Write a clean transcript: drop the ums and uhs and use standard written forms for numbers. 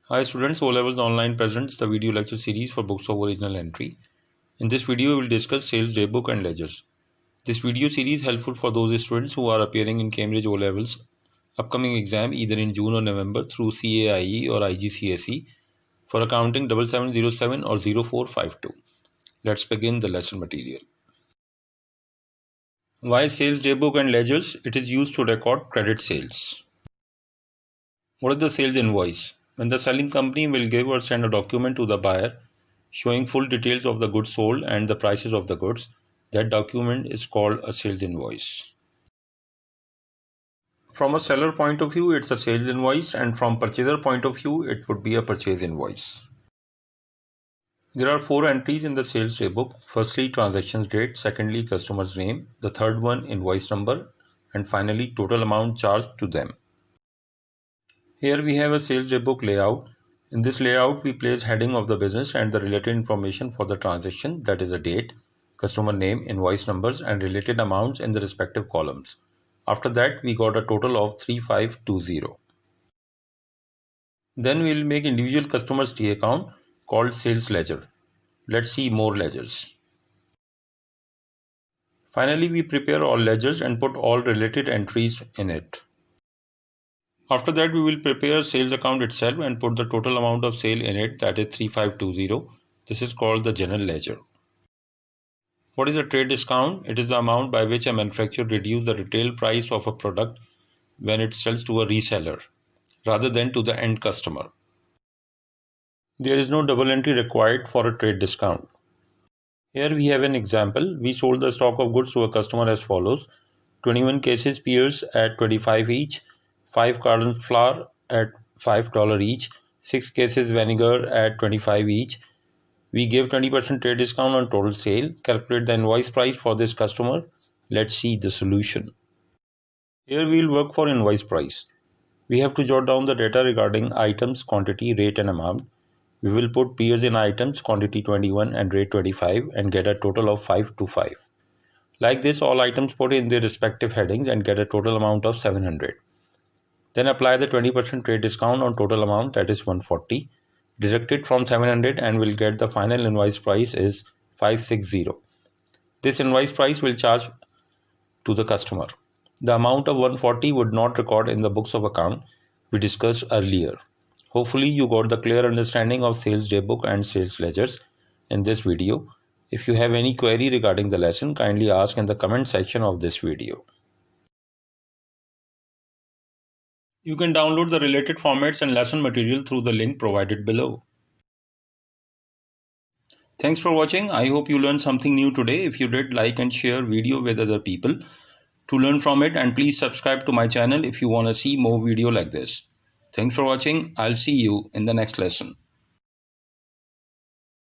Hi students, Olevels Online presents the video lecture series for books of original entry. In this video, we will discuss Sales Daybook and Ledgers. This video series is helpful for those students who are appearing in Cambridge O-Levels upcoming exam either in June or November through CAIE or IGCSE for accounting 7707 or 0452. Let's begin the lesson material. Why Sales Daybook and Ledgers? It is used to record credit sales. What is the sales invoice? When the selling company will give or send a document to the buyer showing full details of the goods sold and the prices of the goods, that document is called a sales invoice. From a seller point of view, it's a sales invoice, and from purchaser point of view, it would be a purchase invoice. There are 4 entries in the sales daybook. Firstly, transactions date, secondly, customer's name, the third one, invoice number, and finally, total amount charged to them. Here we have a sales daybook layout. In this layout, we place heading of the business and the related information for the transaction, that is a date, customer name, invoice numbers, and related amounts in the respective columns. After that, we got a total of 3520. Then we will make individual customer's T account called sales ledger. Let's see more ledgers. Finally, we prepare all ledgers and put all related entries in it. After that, we will prepare sales account itself and put the total amount of sale in it, that is 3520. This is called the general ledger. What is a trade discount? It is the amount by which a manufacturer reduces the retail price of a product when it sells to a reseller rather than to the end customer. There is no double entry required for a trade discount. Here we have an example. We sold the stock of goods to a customer as follows: 21 cases pears at 25 each, 5 cartons flour at $5 each, 6 cases vinegar at 25 each. We give 20% trade discount on total sale. Calculate the invoice price for this customer. Let's see the solution. Here we will work for invoice price. We have to jot down the data regarding items, quantity, rate and amount. We will put pears in items, quantity 21 and rate 25, and get a total of 525. Like this, all items put in their respective headings and get a total amount of 700. Then apply the 20% trade discount on total amount, that is 140. Deduct it from 700 and we'll get the final invoice price is 560. This invoice price will charge to the customer. The amount of 140 would not record in the books of account we discussed earlier. Hopefully you got the clear understanding of sales daybook and sales ledgers in this video. If you have any query regarding the lesson, kindly ask in the comment section of this video. You can download the related formats and lesson material through the link provided below. Thanks for watching. I hope you learned something new today. If you did, like and share video with other people to learn from it, and please subscribe to my channel if you want to see more video like this. Thanks for watching. I'll see you in the next lesson.